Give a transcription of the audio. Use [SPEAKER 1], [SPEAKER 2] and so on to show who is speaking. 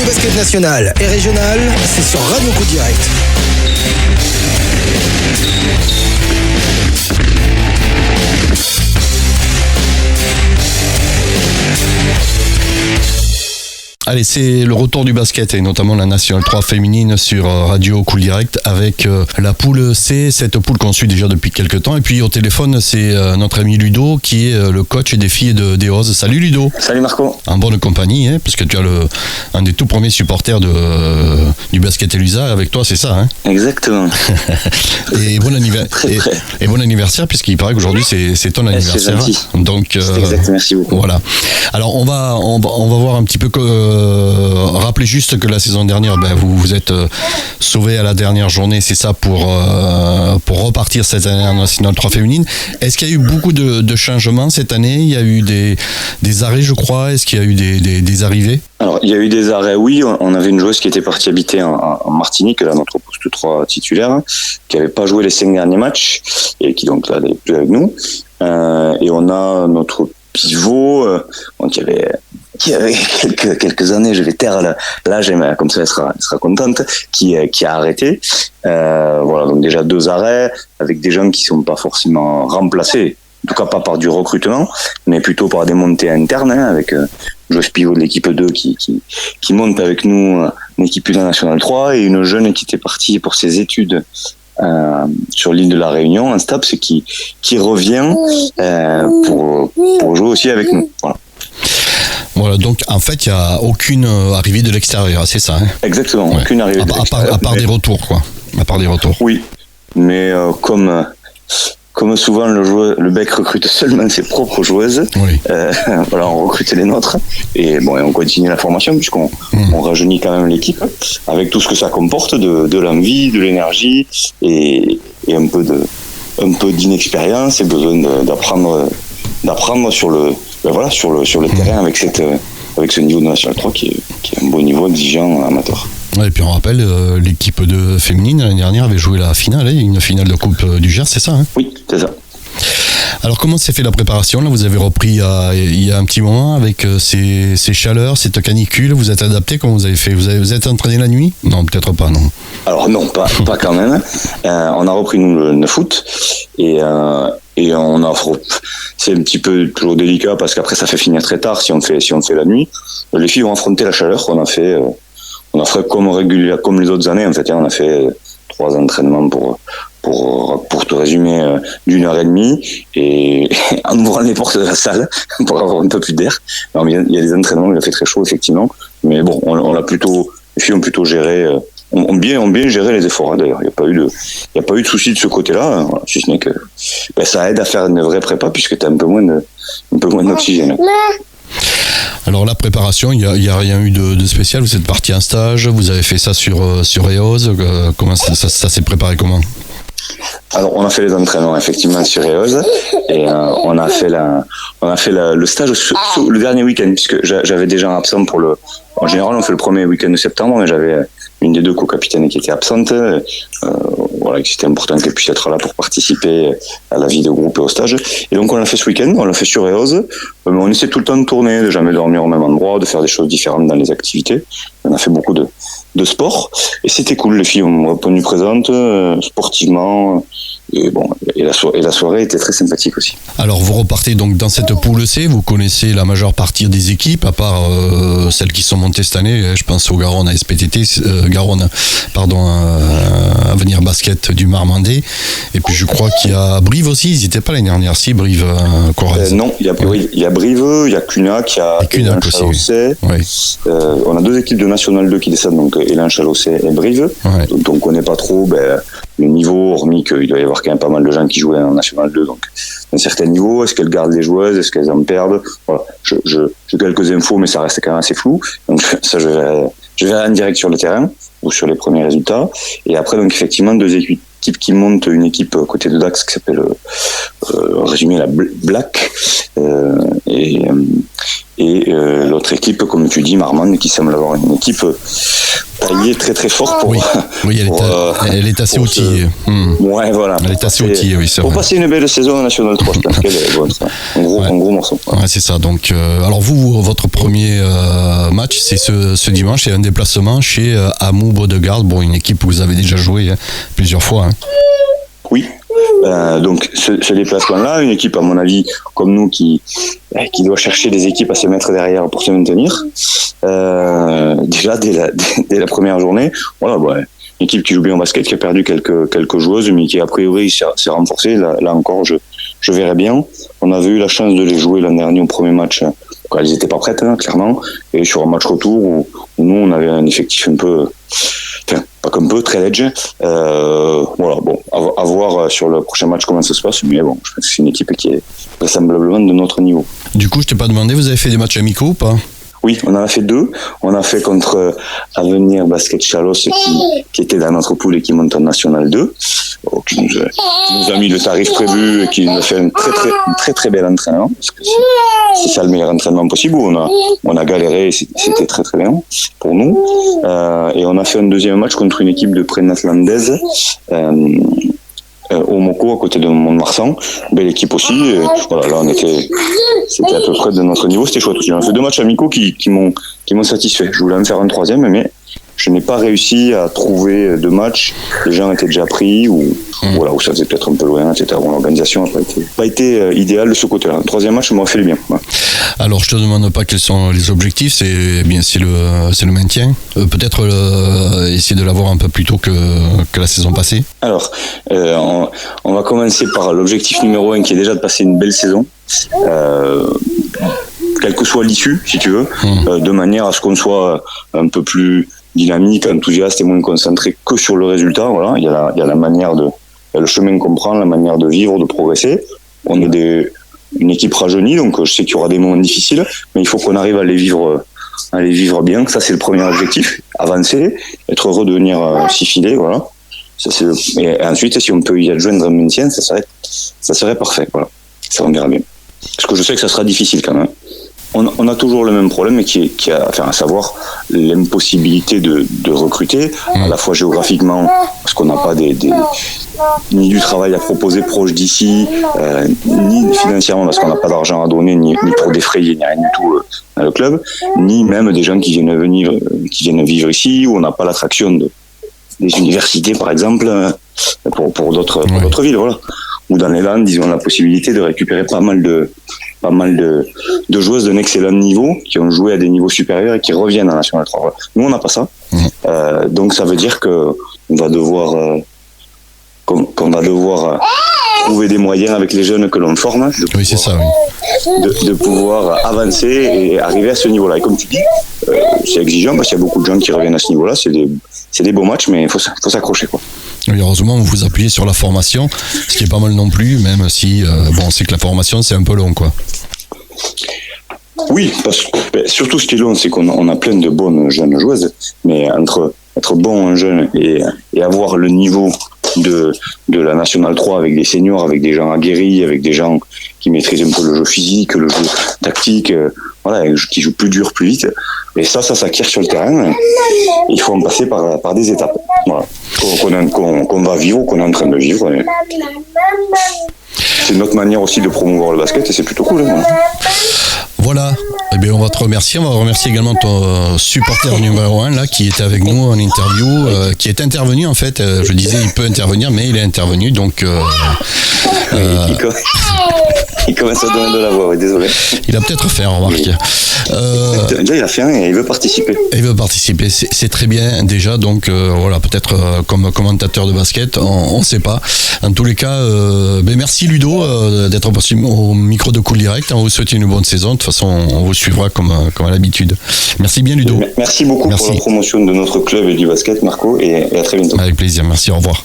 [SPEAKER 1] basket national et régional, c'est sur Radio Coup Direct.
[SPEAKER 2] Allez, c'est le retour du basket et notamment la National 3 féminine sur Radio Cool Direct avec la poule C, cette poule qu'on suit déjà depuis quelques temps. Et puis au téléphone, c'est notre ami Ludo qui est le coach des filles des Ozes. Salut Ludo.
[SPEAKER 3] Salut Marco.
[SPEAKER 2] En bonne compagnie, hein, parce que tu as un des tout premiers supporters du basket Elisa avec toi, c'est ça, hein?
[SPEAKER 3] Exactement.
[SPEAKER 2] Et bon anniversaire. Et bon anniversaire, puisqu'il paraît qu'aujourd'hui c'est ton anniversaire.
[SPEAKER 3] C'est gentil.
[SPEAKER 2] Donc
[SPEAKER 3] c'est exact, merci beaucoup.
[SPEAKER 2] Voilà. Alors on va voir un petit peu rappelez juste que la saison dernière, vous êtes sauvé à la dernière journée, c'est ça, pour repartir cette année en National 3 féminine. Est-ce qu'il y a eu beaucoup de changements cette année? Il y a eu des arrêts, je crois. Est-ce qu'il y a eu des arrivées?
[SPEAKER 3] Alors, il y a eu des arrêts, oui. On avait une joueuse qui était partie habiter en Martinique, là, notre poste 3 titulaire, qui n'avait pas joué les 5 derniers matchs et qui donc là n'est plus avec nous. Et on a notre pivot, qui avait quelques années, je vais taire l'âge, mais comme ça elle sera contente, qui a arrêté. Voilà, donc déjà 2 arrêts avec des gens qui sont pas forcément remplacés, en tout cas pas par du recrutement, mais plutôt par des montées internes, hein, avec joueuse pivot de l'équipe 2 qui monte avec nous une équipe de la National 3 et une jeune qui était partie pour ses études sur l'île de la Réunion, un STAPS qui revient pour jouer aussi avec nous.
[SPEAKER 2] Voilà, donc en fait, il n'y a aucune arrivée de l'extérieur, c'est ça, hein?
[SPEAKER 3] Exactement, ouais. Aucune arrivée de l'extérieur.
[SPEAKER 2] À part des retours, quoi. À part des retours.
[SPEAKER 3] Oui, mais comme souvent le bec recrute seulement ses propres joueuses, oui. Voilà, on recrute les nôtres et on continue la formation puisqu'on rajeunit quand même l'équipe avec tout ce que ça comporte de l'envie, de l'énergie et un peu d'inexpérience et besoin d'apprendre sur le terrain avec ce niveau de National 3 qui est un bon niveau exigeant amateur.
[SPEAKER 2] Ouais, et puis on rappelle, l'équipe de féminine l'année dernière avait joué la finale, une finale de Coupe du Gers, c'est ça, hein?
[SPEAKER 3] Oui, c'est ça.
[SPEAKER 2] Alors comment s'est fait la préparation? Là, vous avez repris il y a un petit moment avec ces chaleurs, cette canicule. Vous êtes adapté? Comment vous avez fait? Vous êtes entraîné la nuit? Non, peut-être pas, non.
[SPEAKER 3] Alors non, pas quand même. On a repris nous le 9 août et on a. C'est un petit peu toujours délicat parce qu'après ça fait finir très tard si on fait la nuit. Les filles ont affronté la chaleur. On a fait comme les autres années en fait. On a fait 3 entraînements pour te résumer d'1h30 et en ouvrant les portes de la salle pour avoir un peu plus d'air. Alors, il y a des entraînements, il a fait très chaud effectivement, mais bon, les filles ont plutôt géré, ont bien géré les efforts. Hein, d'ailleurs, il n'y a pas eu de souci de ce côté-là, voilà, si ce n'est que ça aide à faire une vraie prépa puisque tu as un peu moins d'oxygène.
[SPEAKER 2] Alors la préparation, il n'y a rien eu de spécial. Vous êtes parti en stage, vous avez fait ça sur EOS. Comment ça s'est préparé comment?
[SPEAKER 3] Alors on a fait les entraînements effectivement sur EOS et on a fait le stage le dernier week-end puisque j'avais déjà un absent en général on fait le premier week-end de septembre, mais j'avais une des 2 co-capitaines qui était absente, voilà, que c'était important qu'elle puisse être là pour participer à la vie de groupe et au stage. Et donc on l'a fait ce week-end, on l'a fait sur EOS. On essaie tout le temps de tourner, de jamais dormir au même endroit, de faire des choses différentes dans les activités. On a fait beaucoup de sport et c'était cool. Les filles ont répondu présentes sportivement. Et la soirée était très sympathique aussi.
[SPEAKER 2] Alors vous repartez donc dans cette poule C, vous connaissez la majeure partie des équipes, à part celles qui sont montées cette année, je pense au Garonne à SPTT, Avenir Basket du Marmandais, et puis je crois qu'il y a Brive aussi, ils n'étaient pas l'année dernière, si Brive Corrèze.
[SPEAKER 3] Non, il y a Brive, il y a Cunac, il y a Élan Chalossé. Oui. On a 2 équipes de National 2 qui descendent, donc Élan Chalossé et Brive, donc on ne connaît pas trop le niveau, hormis qu'il doit y avoir quand même pas mal de gens qui jouaient en National 2, donc un certain niveau. Est-ce qu'elles gardent les joueuses, est-ce qu'elles en perdent? Voilà. J'ai quelques infos, mais ça reste quand même assez flou. Donc ça, je verrai en direct sur le terrain ou sur les premiers résultats. Et après, donc effectivement, 2 équipes qui montent une équipe côté de Dax qui s'appelle résumé la Black et l'autre équipe, comme tu dis, Marmande, qui semble avoir une équipe taillée très très fort pour.
[SPEAKER 2] Oui, elle est assez outillée.
[SPEAKER 3] Ouais, voilà.
[SPEAKER 2] Elle est assez outillée, oui, c'est
[SPEAKER 3] pour
[SPEAKER 2] vrai.
[SPEAKER 3] passer une belle saison en National 3, je pense qu'elle est bonne, ça. Un gros morceau.
[SPEAKER 2] Ouais, c'est ça. Donc, alors votre premier match, c'est ce dimanche, c'est un déplacement chez Amou Bodegarde, bon, une équipe où vous avez déjà joué plusieurs fois. Hein.
[SPEAKER 3] Oui. Donc ce déplacement-là, une équipe à mon avis comme nous qui doit chercher des équipes à se mettre derrière pour se maintenir. Déjà dès la première journée, voilà, une équipe qui joue bien au basket, qui a perdu quelques joueuses, mais qui a priori s'est renforcée. Là encore, je verrai bien. On avait eu la chance de les jouer l'an dernier au premier match. Quand elles n'étaient pas prêtes, hein, clairement. Et sur un match retour où nous on avait un effectif un peu. Enfin, pas comme peu, très ledge. Voilà, bon, à voir sur le prochain match comment ça se passe, mais bon, je pense que c'est une équipe qui est vraisemblablement de notre niveau.
[SPEAKER 2] Du coup, je t'ai pas demandé, vous avez fait des matchs amicaux ou pas ?
[SPEAKER 3] Oui, on en a fait 2. On a fait contre Avenir Basket Chalos qui était dans notre poule et qui monte en National 2, qui nous a mis le tarif prévu et qui nous a fait un très bel entraînement, parce que c'est ça le meilleur entraînement possible. On a galéré et c'était très bien pour nous. Et on a fait un deuxième match contre une équipe de Prénatlandaise au Moco, à côté de Mont-de-Marsan. Belle équipe aussi. Et voilà, là, c'était à peu près de notre niveau. C'était chouette aussi. On a fait 2 matchs amicaux qui m'ont satisfait. Je voulais en faire un 3e, mais je n'ai pas réussi à trouver de matchs. Les gens étaient déjà pris ou voilà, où ça faisait peut-être un peu loin, etc. Bon, l'organisation n'a pas été idéale de ce côté-là. Le 3e match m'aurait fait du bien. Ouais.
[SPEAKER 2] Alors, je te demande pas quels sont les objectifs. C'est le maintien. Peut-être essayer de l'avoir un peu plus tôt que la saison passée.
[SPEAKER 3] Alors, on va commencer par l'objectif numéro 1 qui est déjà de passer une belle saison. Quelle que soit l'issue, si tu veux, de manière à ce qu'on soit un peu plus dynamique, enthousiaste et moins concentré que sur le résultat. Voilà, il y a la manière le chemin qu'on prend, la manière de vivre, de progresser. On est une équipe rajeunie, donc je sais qu'il y aura des moments difficiles, mais il faut qu'on arrive à les vivre bien. Ça, c'est le premier objectif. Avancer, être heureux de venir s'y filer, voilà. Et ensuite, si on peut y adjoindre un maintien, ça serait parfait, voilà. Ça, on verra bien. Parce que je sais que ça sera difficile quand même. On a toujours le même problème, qui a à savoir l'impossibilité de recruter, à la fois géographiquement, parce qu'on n'a pas ni du travail à proposer proche d'ici, ni financièrement, parce qu'on n'a pas d'argent à donner, ni pour défrayer, ni rien du tout dans le club, ni même des gens qui viennent vivre ici, où on n'a pas l'attraction des universités, par exemple, pour d'autres villes, voilà. Ou dans les Landes, ils ont la possibilité de récupérer pas mal de joueuses d'un excellent niveau qui ont joué à des niveaux supérieurs et qui reviennent en National 3. Nous, on n'a pas ça. Donc, ça veut dire qu'on va devoir trouver des moyens avec les jeunes que l'on forme.
[SPEAKER 2] Oui, c'est ça, oui.
[SPEAKER 3] De pouvoir avancer et arriver à ce niveau-là. Et comme tu dis, c'est exigeant parce qu'il y a beaucoup de gens qui reviennent à ce niveau-là. C'est des beaux matchs, mais il faut s'accrocher, quoi.
[SPEAKER 2] Oui, heureusement, vous vous appuyez sur la formation, ce qui est pas mal non plus, même si on sait que la formation c'est un peu long, quoi. Oui,
[SPEAKER 3] parce que surtout ce qui est long, c'est qu'on a plein de bonnes jeunes joueuses, mais entre être bon en jeune et avoir le niveau de la National 3 avec des seniors, avec des gens aguerris, avec des gens qui maîtrisent un peu le jeu physique, le jeu tactique, voilà, qui jouent plus dur, plus vite. Et ça s'acquiert sur le terrain. Il faut en passer par des étapes, voilà, qu'on va vivre, qu'on est en train de vivre. Et c'est notre manière aussi de promouvoir le basket et c'est plutôt cool. Hein.
[SPEAKER 2] Voilà, eh bien, on va te remercier. On va remercier également ton supporter numéro 1 là, qui était avec nous en interview, qui est intervenu en fait. Je disais il peut intervenir, mais il est intervenu. Donc,
[SPEAKER 3] il commence à donner de la voix, oui, désolé.
[SPEAKER 2] Il a peut-être fait, remarque.
[SPEAKER 3] Déjà, il a fait un et il veut participer.
[SPEAKER 2] C'est très bien déjà. Donc voilà, peut-être comme commentateur de basket, on ne sait pas. En tous les cas, merci Ludo d'être passé au micro de Cool Direct. On vous souhaite une bonne saison. De toute façon, on vous suivra comme à l'habitude. Merci bien Ludo.
[SPEAKER 3] Merci beaucoup pour la promotion de notre club et du basket, Marco, et à très bientôt.
[SPEAKER 2] Avec plaisir, merci, au revoir.